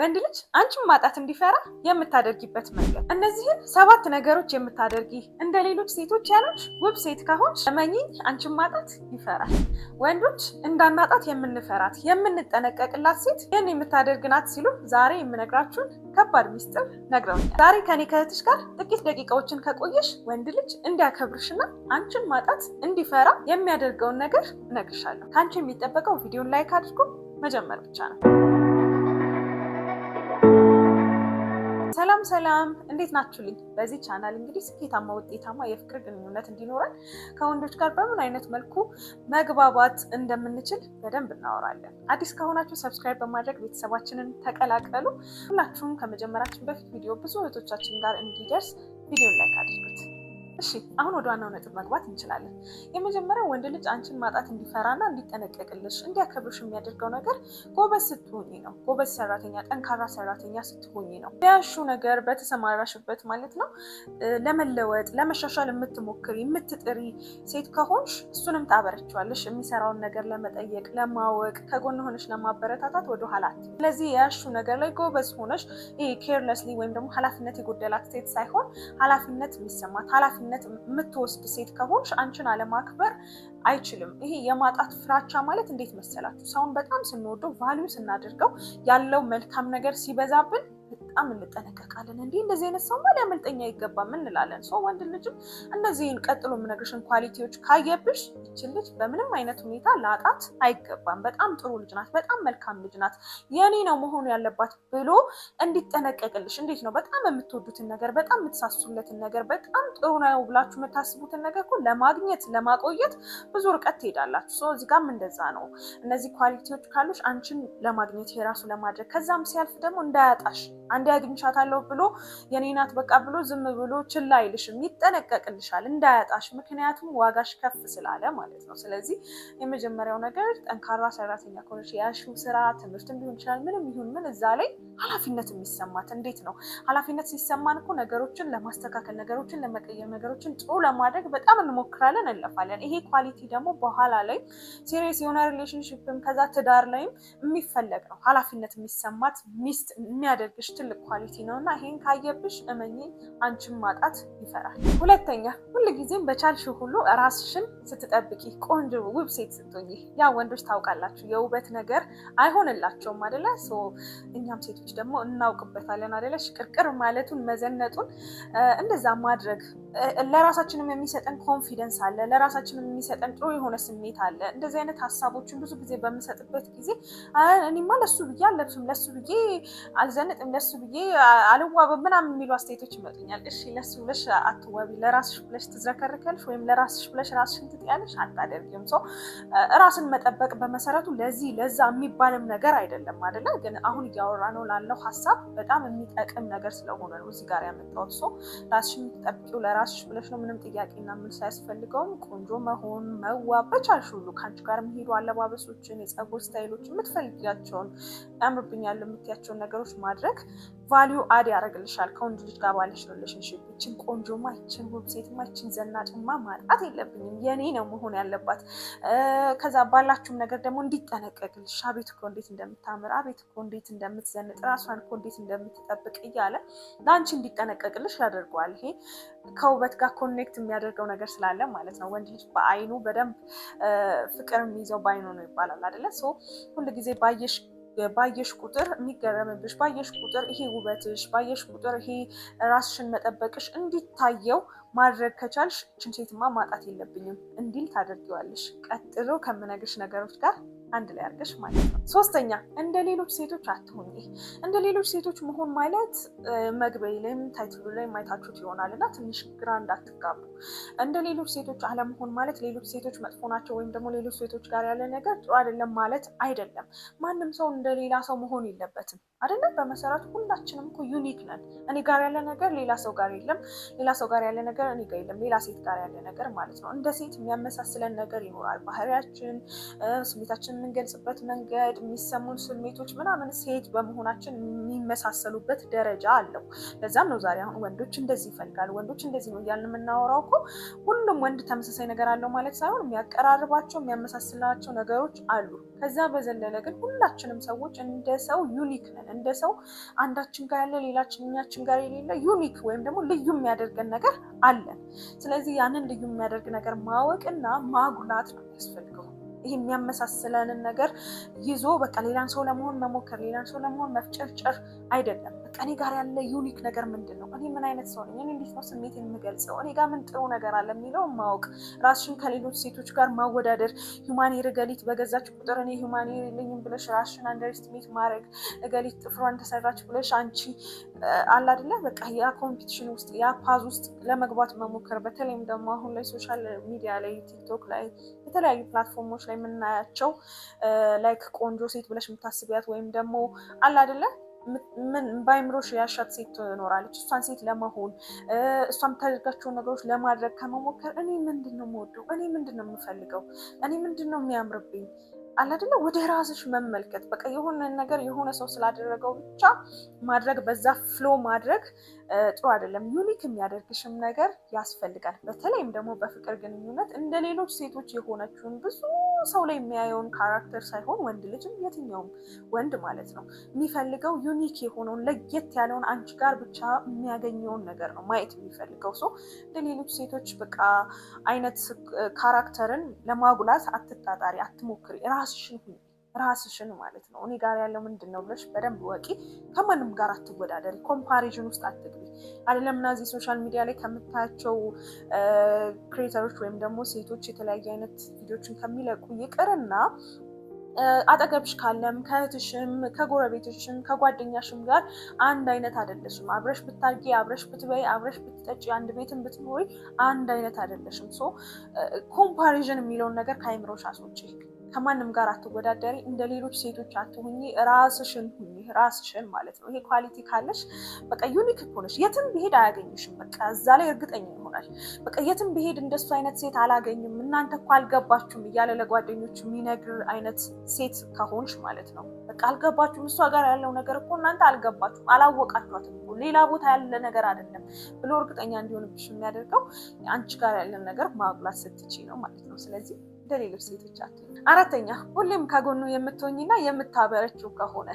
ወንድ ልጅ አንቺን ማጣት እንዲፈራ የምታደርጊበት መንገድ። እነዚህን 7 ነገሮች የምታደርጊ እንደ ሌሎች ሴቶች ያለች ውብ ሴት ከሆንሽ እመኚኝ አንቺን ማጣት ይፈራል። ወንዶች እንዳናጣት የምንፈራት የምንጠነቀቅላት ሴት ይህን የምታደርግ ናት ሲሉ ዛሬ የምነግራችሁን ከባድ ሚስጥር ነግረውኛል። ዛሬ ከኔ ከእህትሽ ጋር ጥቂት ደቂቃዎችን ከቆየሽ ወንድ ልጅ እንዲያከብርሽና አንቺን ማጣት እንዲፈራ የሚያደርገውን ነገር እነግርሻለሁ። ከአንቺ የሚጠበቀው ቪዲዮን ላይክ አድርጎ መጀመር ብቻ ነው። ሰላም እንዴት ናችሁልኝ? በዚህ ቻናል እንግዲህ ስኬታማ ውጤታማ የፍቅር ግንኙነት እንዲኖረን ከወንዶች ጋር በምን አይነት መልኩ መግባባት እንደምንችል በደንብ እናወራለን። አዲስ ከሆናችሁ ሰብስክራይብ በማድረግ ቤተሰባችንን ተቀላቀሉ። ሁላችሁም ከመጀመራችን በፊት ቪዲዮ ብዙ እህቶቻችን ጋር እንዲደርስ ቪዲዮን ላይክ አድርጉት። እሺ አሁን ወደ ዋናው ነጥብ መግባት እንችላለን። የመጀመሪያው ወንድ ልጅ አንቺን ማጣት እንዲፈራና እንዲጠነቀቅልሽ እንዲያከብርሽ የሚያደርገው ነገር ጎበዝ ስትሆኚ ነው። ጎበዝ ሰራተኛ፣ ጠንካራ ሰራተኛ ስትሆኚ ነው። ያሹ ነገር በተሰማራሽበት ማለት ነው ለመለወጥ ለመሻሻል የምትሞክሪ የምትጥሪ ሴት ከሆንሽ እሱንም ታበረችዋለሽ። የሚሰራውን ነገር ለመጠየቅ ለማወቅ፣ ከጎን ሆነሽ ለማበረታታት ወደኋላ አትይም። ስለዚህ ያሹ ነገር ላይ ጎበዝ ሆነሽ ይሄ ኬርለስሊ ወይም ደግሞ ኃላፊነት የጎደላት ሴት ሳይሆን ኃላፊነት የሚሰማት ኃላፊነት የምትወስድ ሴት ከሆንሽ አንቺን አለማክበር አይችልም። ይሄ የማጣት ፍራቻ ማለት እንዴት መሰላችሁ? ሰውን በጣም ስንወደው ቫልዩ ስናደርገው ያለው መልካም ነገር ሲበዛብን በጣም እንጠነቀቃለን። እንደዚህ አይነት ሰው ሊያመልጠኝ አይገባም እንላለን። ሰው ወንድ ልጅም እነዚህን ቀጥሎ የምነግርሽን ኳሊቲዎች ካየብሽ ይችን ልጅ በምንም አይነት ሁኔታ ላጣት አይገባም። በጣም ጥሩ ልጅ ናት፣ በጣም መልካም ልጅ ናት፣ የኔ ነው መሆኑ ያለባት ብሎ እንዲጠነቀቅልሽ። እንዴት ነው በጣም የምትወዱትን ነገር በጣም የምትሳሱለትን ነገር በጣም ጥሩ ነው ብላችሁ የምታስቡትን ነገር እኮ ለማግኘት ለማቆየት ብዙ ርቀት ትሄዳላችሁ። ሰው እዚህ ጋርም እንደዛ ነው። እነዚህ ኳሊቲዎች ካሉሽ አንቺን ለማግኘት የራሱ ለማድረግ ከዛም ሲያልፍ ደግሞ እንዳያጣሽ አንዴ አግኝቻታለሁ ብሎ የኔ ናት በቃ ብሎ ዝም ብሎ ችላ አይልሽም፣ ይጠነቀቅልሻል እንዳያጣሽ። ምክንያቱም ዋጋሽ ከፍ ስላለ ማለት ነው። ስለዚህ የመጀመሪያው ነገር ጠንካራ ሰራተኛ ከሆነሽ ያሽው ስራ ትምህርትም ሊሆን ይችላል ምንም ይሁን ምን እዛ ላይ ኃላፊነት የሚሰማት እንዴት ነው? ኃላፊነት ሲሰማን እኮ ነገሮችን ለማስተካከል ነገሮችን ለመቀየር ነገሮችን ጥሩ ለማድረግ በጣም እንሞክራለን እንለፋለን። ይሄ ኳሊቲ ደግሞ በኋላ ላይ ሲሪየስ የሆነ ሪሌሽንሽፕም ከዛ ትዳር ላይም የሚፈለግ ነው። ኃላፊነት የሚሰማት ሚስት የሚያደርግሽ ትልቅ ኳሊቲ ነው እና ይሄን ካየብሽ እመኚኝ አንቺን ማጣት ይፈራል። ሁለተኛ ሁልጊዜም በቻልሽው ሁሉ ራስሽን ስትጠብቂ ቆንጆ ውብ ሴት ስትሆኚ። ያ ወንዶች ታውቃላችሁ የውበት ነገር አይሆንላቸውም አይደለ? እኛም ሴቶች ደግሞ እናውቅበታለን አይደለ? ሽቅርቅር ማለቱን መዘነጡን እንደዛ ማድረግ ለራሳችንም የሚሰጠን ኮንፊደንስ አለ፣ ለራሳችንም የሚሰጠን ጥሩ የሆነ ስሜት አለ። እንደዚህ አይነት ሀሳቦችን ብዙ ጊዜ በምሰጥበት ጊዜ እኔማ ለሱ ብዬ አልለብስም፣ ለሱ ብዬ አልዘንጥም፣ ለሱ ብዬ አልዋብም ምናምን የሚሉ አስተያየቶች ይመጡኛል። እሺ ለሱ ብለሽ አትዋቢ፣ ለራስሽ ብለሽ ትዝረከረከልሽ ወይም ለራስሽ ብለሽ ራስሽን ትጥያለሽ? አታደርጊም። ራስን መጠበቅ በመሰረቱ ለዛ የሚባልም ነገር አይደለም አይደለ? ግን አሁን እያወራ ነው ላለው ሀሳብ በጣም የሚጠቅም ነገር ስለሆነ ነው እዚህ ጋር ያመጣሁት። ራስሽን የምትጠብቂው ለራስሽ ብለሽ ነው። ምንም ጥያቄና መልስ አያስፈልገውም። ቆንጆ መሆን መዋብ በቻልሽ ሁሉ ከአንቺ ጋር የሚሄዱ አለባበሶችን፣ የፀጉር ስታይሎችን፣ የምትፈልጊያቸውን ያምርብኛል የምትያቸውን ነገሮች ማድረግ ቫሊዩ አድ ያደርግልሻል። ከወንድ ልጅ ጋር ባለሽ ሪሌሽንሺፕ ይችን ቆንጆማ ይችን ውብ ሴትማ ይችን ዘናጭማ ማጣት የለብኝም የኔ ነው መሆን ያለባት። ከዛ ባላችሁም ነገር ደግሞ እንዲጠነቀቅልሽ አቤት እኮ እንዴት እንደምታምር አቤት እኮ እንዴት እንደምትዘንጥ ራሷን እኮ እንዴት እንደምትጠብቅ እያለ ለአንቺ እንዲጠነቀቅልሽ ያደርገዋል። ይሄ ከውበት ጋር ኮኔክት የሚያደርገው ነገር ስላለ ማለት ነው። ወንድ ልጅ በአይኑ በደንብ ፍቅር የሚይዘው በአይኑ ነው ይባላል አይደለ? ሁልጊዜ ባየሽ ቁጥር የሚገረምብሽ፣ ባየሽ ቁጥር ይሄ ውበትሽ፣ ባየሽ ቁጥር ይሄ ራስሽን መጠበቅሽ እንዲታየው ማድረግ ከቻልሽ እችን ሴትማ ማጣት የለብኝም እንዲል ታደርጊዋለሽ። ቀጥሎ ከምነግርሽ ነገሮች ጋር አንድ ላይ አድርገሽ ማለት ነው። ሶስተኛ እንደ ሌሎች ሴቶች አትሆኚ። እንደ ሌሎች ሴቶች መሆን ማለት መግቢያ ላይም ታይትሉ ላይ ማየታችሁት ይሆናል እና ትንሽ ግራ እንዳትጋቡ። እንደ ሌሎች ሴቶች አለመሆን ማለት ሌሎች ሴቶች መጥፎ ናቸው ወይም ደግሞ ሌሎች ሴቶች ጋር ያለ ነገር ጥሩ አይደለም ማለት አይደለም። ማንም ሰው እንደ ሌላ ሰው መሆን የለበትም አይደለም። በመሰረቱ ሁላችንም እኮ ዩኒክ ነን። እኔ ጋር ያለ ነገር ሌላ ሰው ጋር የለም፣ ሌላ ሰው ጋር ያለ ነገር እኔ ጋር የለም፣ ሌላ ሴት ጋር ያለ ነገር ማለት ነው። እንደ ሴት የሚያመሳስለን ነገር ይኖራል። ባህሪያችን፣ ስሜታችን የምንገልጽበት መንገድ፣ የሚሰሙን ስሜቶች ምናምን ሴት በመሆናችን የሚመሳሰሉበት ደረጃ አለው። ለዛም ነው ዛሬ አሁን ወንዶች እንደዚህ ይፈልጋሉ፣ ወንዶች እንደዚህ ነው እያልን የምናወራው እኮ። ሁሉም ወንድ ተመሳሳይ ነገር አለው ማለት ሳይሆን የሚያቀራርባቸው የሚያመሳስላቸው ነገሮች አሉ። ከዛ በዘለለ ግን ሁላችንም ሰዎች እንደ ሰው ዩኒክ ነን። እንደ ሰው አንዳችን ጋር ያለ ሌላችኛችን ጋር የሌለ ዩኒክ ወይም ደግሞ ልዩ የሚያደርገን ነገር አለን። ስለዚህ ያንን ልዩ የሚያደርግ ነገር ማወቅና ማጉላት ነው የሚያስፈልገው። ይህ የሚያመሳስለንን ነገር ይዞ በቃ ሌላን ሰው ለመሆን መሞከር፣ ሌላን ሰው ለመሆን መፍጨርጨር አይደለም። በቃ እኔ ጋር ያለ ዩኒክ ነገር ምንድን ነው? እኔ ምን አይነት ሰው ነኝ? እኔ እንዴት ነው ስሜት የምገልጸው? እኔ ጋር ምን ጥሩ ነገር አለ የሚለው ማወቅ፣ ራስሽን ከሌሎች ሴቶች ጋር ማወዳደር። ሁማኔር እገሊት በገዛች ቁጥር እኔ ሁማኔር የለኝም ብለሽ ራስሽን አንደርስቲሜት ማድረግ፣ እገሊት ጥፍሯን ተሰራች ብለሽ አንቺ አለ አይደለ በቃ ያ ኮምፒቲሽን ውስጥ ያ ፓዝ ውስጥ ለመግባት መሞከር። በተለይም ደግሞ አሁን ላይ ሶሻል ሚዲያ ላይ ቲክቶክ ላይ የተለያዩ ፕላትፎርሞች ላይ የምናያቸው ላይክ ቆንጆ ሴት ብለሽ የምታስቢያት ወይም ደግሞ አለ አይደለ ምን በአይምሮሽ ያሻት ሴት ትኖራለች። እሷን ሴት ለመሆን እሷ የምታደርጋቸውን ነገሮች ለማድረግ ከመሞከር እኔ ምንድን ነው የምወደው? እኔ ምንድን ነው የምፈልገው? እኔ ምንድን ነው የሚያምርብኝ? አለ አይደለ ወደ ራስሽ መመልከት። በቃ የሆነ ነገር የሆነ ሰው ስላደረገው ብቻ ማድረግ፣ በዛ ፍሎ ማድረግ ጥሩ አይደለም። ዩኒክ የሚያደርግሽም ነገር ያስፈልጋል። በተለይም ደግሞ በፍቅር ግንኙነት እንደ ሌሎች ሴቶች የሆነችውን ብዙ ሰው ላይ የሚያየውን ካራክተር ሳይሆን ወንድ ልጅም የትኛውም ወንድ ማለት ነው የሚፈልገው ዩኒክ የሆነውን ለየት ያለውን አንቺ ጋር ብቻ የሚያገኘውን ነገር ነው ማየት የሚፈልገው። ሰው እንደ ሌሎች ሴቶች በቃ አይነት ካራክተርን ለማጉላት አትጣጣሪ፣ አትሞክሪ። ራስሽን ማለት ነው። እኔ ጋር ያለው ምንድን ነው ብለሽ በደንብ ወቂ። ከማንም ጋር አትወዳደሪ፣ ኮምፓሪዥን ውስጥ አትግቢ። አይደለም እና እዚህ ሶሻል ሚዲያ ላይ ከምታያቸው ክሬተሮች ወይም ደግሞ ሴቶች የተለያየ አይነት ቪዲዮችን ከሚለቁ ይቅርና አጠገብሽ ካለም ከእህትሽም ከጎረቤትሽም ከጓደኛሽም ጋር አንድ አይነት አይደለሽም። አብረሽ ብታርጊ፣ አብረሽ ብትበይ፣ አብረሽ ብትጠጪ፣ አንድ ቤትን ብትኖሪ አንድ አይነት አይደለሽም። ሶ ኮምፓሪዥን የሚለውን ነገር ከአይምሮሽ አስወጪ። ከማንም ጋር አትወዳደሪ። እንደ ሌሎች ሴቶች አትሁኚ። ራስሽን ሁኚ፣ ራስሽን ማለት ነው። ይሄ ኳሊቲ ካለሽ በቃ ዩኒክ እኮ ነሽ። የትም ብሄድ አያገኝሽም። በቃ እዛ ላይ እርግጠኛ ይሆናል። በቃ የትም ብሄድ እንደሱ አይነት ሴት አላገኝም፣ እናንተ እኮ አልገባችሁም እያለ ለጓደኞቹ የሚነግር አይነት ሴት ከሆንሽ ማለት ነው። በቃ አልገባችሁም፣ እሷ ጋር ያለው ነገር እኮ እናንተ አልገባችሁም፣ አላወቃችኋትም እኮ ሌላ ቦታ ያለ ነገር አይደለም ብሎ እርግጠኛ እንዲሆንብሽ የሚያደርገው አንቺ ጋር ያለን ነገር ማጉላት ስትችይ ነው ማለት ነው። ስለዚህ ሌሎች ሴቶች አትሁኚ። አራተኛ ሁሌም ከጎኑ የምትሆኝና የምታበረችው ከሆነ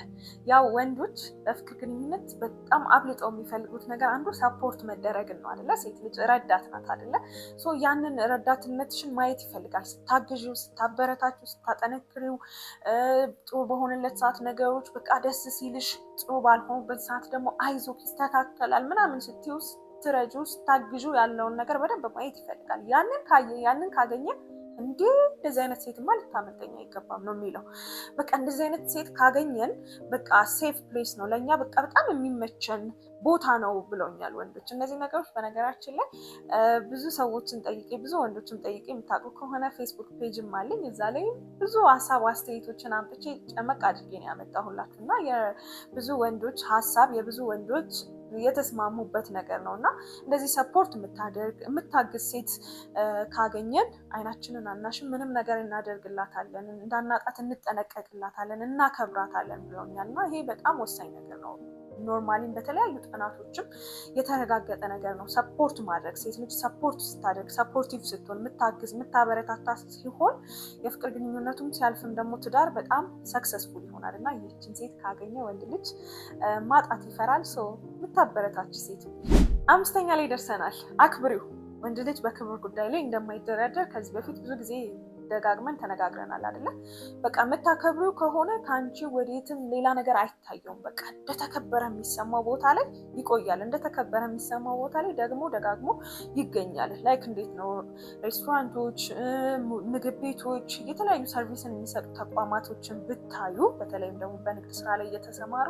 ያው ወንዶች በፍቅር ግንኙነት በጣም አብልጠው የሚፈልጉት ነገር አንዱ ሰፖርት መደረግን ነው አይደለ? ሴት ልጅ ረዳት ናት አይደለ? ሶ ያንን ረዳትነትሽን ማየት ይፈልጋል። ስታግዢው፣ ስታበረታችው፣ ስታጠነክሪው፣ ጥሩ በሆነለት ሰዓት ነገሮች በቃ ደስ ሲልሽ፣ ጥሩ ባልሆኑበት ሰዓት ደግሞ አይዞህ ይስተካከላል ምናምን ስትይው፣ ስትረጂው፣ ስታግዢው ያለውን ነገር በደንብ ማየት ይፈልጋል። ያንን ካገኘ እንደዚህ አይነት ሴትማ ልታመልጠኝ አይገባም ነው የሚለው። በቃ እንደዚህ አይነት ሴት ካገኘን በቃ ሴፍ ፕሌስ ነው ለእኛ፣ በቃ በጣም የሚመቸን ቦታ ነው ብለውኛል ወንዶች። እነዚህ ነገሮች በነገራችን ላይ ብዙ ሰዎችን ጠይቄ፣ ብዙ ወንዶችን ጠይቄ የምታውቁ ከሆነ ፌስቡክ ፔጅም አለኝ። እዛ ላይ ብዙ ሀሳብ አስተያየቶችን አምጥቼ ጨመቅ አድርጌ ነው ያመጣሁላችሁ እና የብዙ ወንዶች ሀሳብ የብዙ ወንዶች የተስማሙበት ነገር ነው እና እንደዚህ ሰፖርት የምታግዝ ሴት ካገኘን አይናችንን አናሽም፣ ምንም ነገር እናደርግላታለን፣ እንዳናጣት እንጠነቀቅላታለን፣ እናከብራታለን ብለውኛል እና ይሄ በጣም ወሳኝ ነገር ነው። ኖርማሊም በተለያዩ ጥናቶችም የተረጋገጠ ነገር ነው። ሰፖርት ማድረግ፣ ሴት ልጅ ሰፖርት ስታደርግ፣ ሰፖርቲቭ ስትሆን፣ የምታግዝ የምታበረታታ ሲሆን የፍቅር ግንኙነቱም ሲያልፍም ደግሞ ትዳር በጣም ሰክሰስፉል ይሆናል እና ይህችን ሴት ካገኘ ወንድ ልጅ ማጣት ይፈራል። ሰው የምታበረታች ሴት። አምስተኛ ላይ ደርሰናል። አክብሪው። ወንድ ልጅ በክብር ጉዳይ ላይ እንደማይደራደር ከዚህ በፊት ብዙ ጊዜ ደጋግመን ተነጋግረናል አይደለ? በቃ የምታከብሪው ከሆነ ከአንቺ ወዴትም ሌላ ነገር አይታየውም። በቃ እንደተከበረ የሚሰማው ቦታ ላይ ይቆያል። እንደተከበረ የሚሰማው ቦታ ላይ ደግሞ ደጋግሞ ይገኛል። ላይክ እንዴት ነው ሬስቶራንቶች፣ ምግብ ቤቶች፣ የተለያዩ ሰርቪስን የሚሰጡ ተቋማቶችን ብታዩ፣ በተለይም ደግሞ በንግድ ስራ ላይ እየተሰማሩ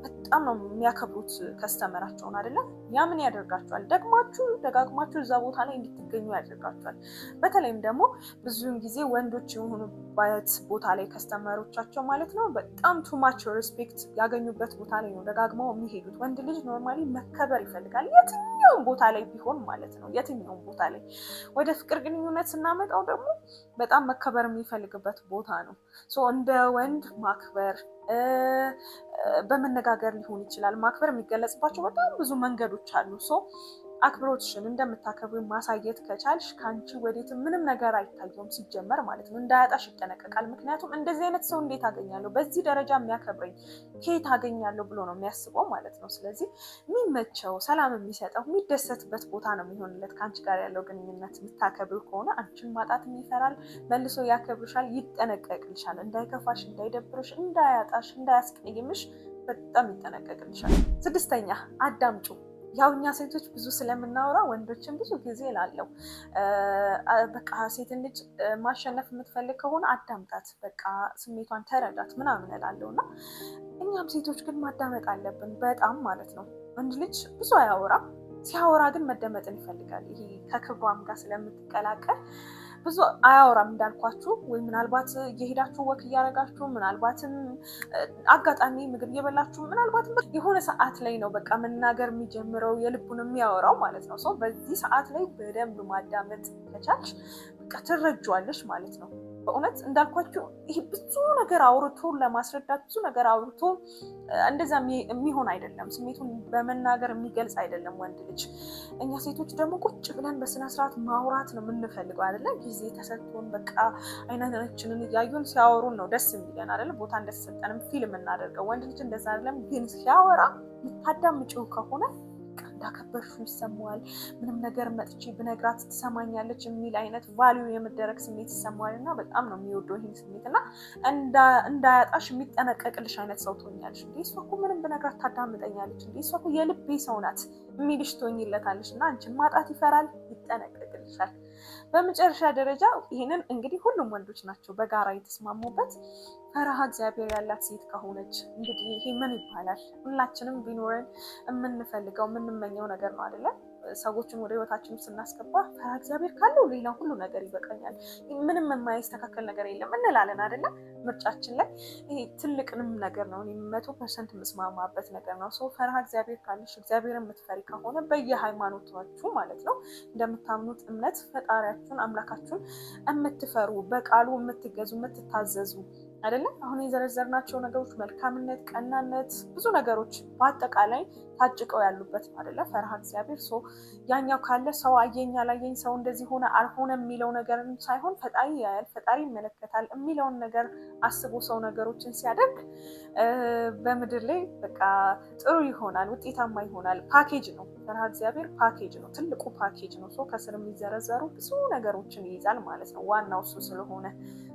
በጣም ነው የሚያከብሩት ከስተመራቸውን አይደለ? ያ ምን ያደርጋቸዋል? ደጋግማችሁ እዛ ቦታ ላይ እንድትገኙ ያደርጋቸዋል። በተለይም ደግሞ ብዙውን ጊዜ ወንዶች የሆኑበት ቦታ ላይ ከስተመሮቻቸው ማለት ነው በጣም ቱማች ሪስፔክት ያገኙበት ቦታ ላይ ነው ደጋግመው የሚሄዱት። ወንድ ልጅ ኖርማሊ መከበር ይፈልጋል፣ የትኛውም ቦታ ላይ ቢሆን ማለት ነው። የትኛውም ቦታ ላይ ወደ ፍቅር ግንኙነት ስናመጣው ደግሞ በጣም መከበር የሚፈልግበት ቦታ ነው። እንደ ወንድ ማክበር በመነጋገር ሊሆን ይችላል። ማክበር የሚገለጽባቸው በጣም ብዙ መንገዶች አሉ። አክብሮትሽን እንደምታከብሪ ማሳየት ከቻልሽ ከአንቺ ወዴት ምንም ነገር አይታየውም ሲጀመር ማለት ነው። እንዳያጣሽ ይጠነቀቃል። ምክንያቱም እንደዚህ አይነት ሰው እንዴት አገኛለሁ፣ በዚህ ደረጃ የሚያከብረኝ ከየት አገኛለሁ ብሎ ነው የሚያስበው ማለት ነው። ስለዚህ የሚመቸው ሰላም የሚሰጠው የሚደሰትበት ቦታ ነው የሚሆንለት። ከአንቺ ጋር ያለው ግንኙነት የምታከብር ከሆነ አንቺን ማጣትም ይፈራል፣ መልሶ ያከብርሻል፣ ይጠነቀቅልሻል። እንዳይከፋሽ፣ እንዳይደብርሽ፣ እንዳያጣሽ፣ እንዳያስቀይምሽ በጣም ይጠነቀቅልሻል። ስድስተኛ አዳምጩ። ያው እኛ ሴቶች ብዙ ስለምናወራ ወንዶችን ብዙ ጊዜ እላለሁ በቃ ሴትን ልጅ ማሸነፍ የምትፈልግ ከሆነ አዳምጣት፣ በቃ ስሜቷን ተረዳት ምናምን እላለሁ እና እኛም ሴቶች ግን ማዳመጥ አለብን በጣም ማለት ነው። ወንድ ልጅ ብዙ አያወራም፣ ሲያወራ ግን መደመጥን ይፈልጋል። ይሄ ከክብሯም ጋር ስለምትቀላቀል ብዙ አያወራም እንዳልኳችሁ። ወይ ምናልባት እየሄዳችሁ ወክ እያደረጋችሁ ምናልባትም አጋጣሚ ምግብ እየበላችሁ ምናልባትም የሆነ ሰዓት ላይ ነው በቃ መናገር የሚጀምረው የልቡን የሚያወራው ማለት ነው። ሰው በዚህ ሰዓት ላይ በደንብ ማዳመጥ ከቻልሽ በቃ ትረጇዋለሽ ማለት ነው። በእውነት እንዳልኳችሁ ይሄ ብዙ ነገር አውርቶ ለማስረዳት ብዙ ነገር አውርቶ እንደዛ የሚሆን አይደለም። ስሜቱን በመናገር የሚገልጽ አይደለም ወንድ ልጅ። እኛ ሴቶች ደግሞ ቁጭ ብለን በስነስርዓት ማውራት ነው የምንፈልገው አይደለ? ጊዜ ተሰጥቶን በቃ አይናችንን እያዩን ሲያወሩን ነው ደስ የሚለን አይደለ? ቦታ እንደተሰጠንም ፊልም እናደርገው። ወንድ ልጅ እንደዛ አይደለም። ግን ሲያወራ የምታዳምጪው ከሆነ እንዳከበርሽው ይሰማዋል። ምንም ነገር መጥቼ ብነግራት ትሰማኛለች የሚል አይነት ቫልዩ የመደረግ ስሜት ይሰማዋል እና በጣም ነው የሚወደው ይህን ስሜት እና እንዳያጣሽ የሚጠነቀቅልሽ አይነት ሰው ትሆኛለሽ። እንዴ እሷ እኮ ምንም ብነግራት ታዳምጠኛለች፣ እንዴ እሷ እኮ የልቤ ሰው ናት የሚልሽ ትሆኝለታለሽ እና አንቺን ማጣት ይፈራል፣ ይጠነቀቅልሻል። በመጨረሻ ደረጃ ይህንን እንግዲህ ሁሉም ወንዶች ናቸው በጋራ የተስማሙበት፣ ፈሪሃ እግዚአብሔር ያላት ሴት ከሆነች እንግዲህ ይሄ ምን ይባላል? ሁላችንም ቢኖረን የምንፈልገው የምንመኘው ነገር ነው አይደለም? ሰዎችን ወደ ህይወታችን ስናስገባ ፈሪሃ እግዚአብሔር ካለው ሌላ ሁሉ ነገር ይበቃኛል፣ ምንም የማይስተካከል ነገር የለም እንላለን አይደለም? ምርጫችን ላይ ይሄ ትልቅንም ነገር ነው። 100% የምስማማበት ነገር ነው። ሰው ፈሪሃ እግዚአብሔር ካለሽ እግዚአብሔርን የምትፈሪ ከሆነ በየሃይማኖታችሁ ማለት ነው እንደምታምኑት እምነት ፈጣሪያችሁን አምላካችሁን የምትፈሩ በቃሉ የምትገዙ የምትታዘዙ አይደለም። አሁን የዘረዘርናቸው ነገሮች መልካምነት፣ ቀናነት፣ ብዙ ነገሮች በአጠቃላይ ታጭቀው ያሉበት ነው አይደለ? ፈሪሃ እግዚአብሔር ሰው ያኛው ካለ ሰው አየኝ አላየኝ ሰው እንደዚህ ሆነ አልሆነ የሚለው ነገር ሳይሆን ፈጣሪ ያያል፣ ፈጣሪ ይመለከታል የሚለውን ነገር አስቦ ሰው ነገሮችን ሲያደርግ በምድር ላይ በቃ ጥሩ ይሆናል፣ ውጤታማ ይሆናል። ፓኬጅ ነው ፈሪሃ እግዚአብሔር፣ ፓኬጅ ነው፣ ትልቁ ፓኬጅ ነው። ሰው ከስር የሚዘረዘሩ ብዙ ነገሮችን ይይዛል ማለት ነው፣ ዋናው እሱ ስለሆነ።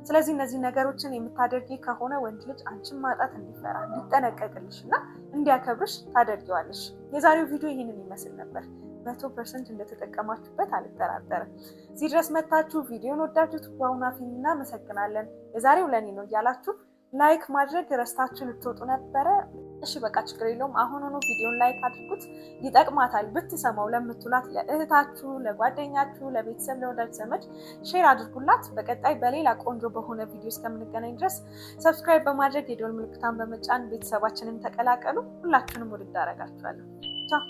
ስለዚህ እነዚህ ነገሮችን የምታደርጊ ከሆነ ወንድ ልጅ አንቺን ማጣት እንዲፈራ እንዲጠነቀቅልሽ እና እንዲያከብርሽ ታደርጊዋለሽ። የዛሬው ቪዲዮ ይህንን ይመስል ነበር። 100% እንደተጠቀማችሁበት አልጠራጠርም። እዚህ ድረስ መታችሁ ቪዲዮን ወዳችሁት ዋውናፊን እናመሰግናለን፣ የዛሬው ለኔ ነው እያላችሁ ላይክ ማድረግ ረስታችሁ ልትወጡ ነበረ። እሺ በቃ ችግር የለውም። አሁኑኑ ቪዲዮን ላይክ አድርጉት። ይጠቅማታል ብትሰማው ለምትሏት ለእህታችሁ፣ ለጓደኛችሁ፣ ለቤተሰብ፣ ለወዳጅ ዘመድ ሼር አድርጉላት። በቀጣይ በሌላ ቆንጆ በሆነ ቪዲዮ እስከምንገናኝ ድረስ ሰብስክራይብ በማድረግ የደወል ምልክታን በመጫን ቤተሰባችንን ተቀላቀሉ። ሁላችሁንም ውድድ አደርጋችኋለሁ። ቻው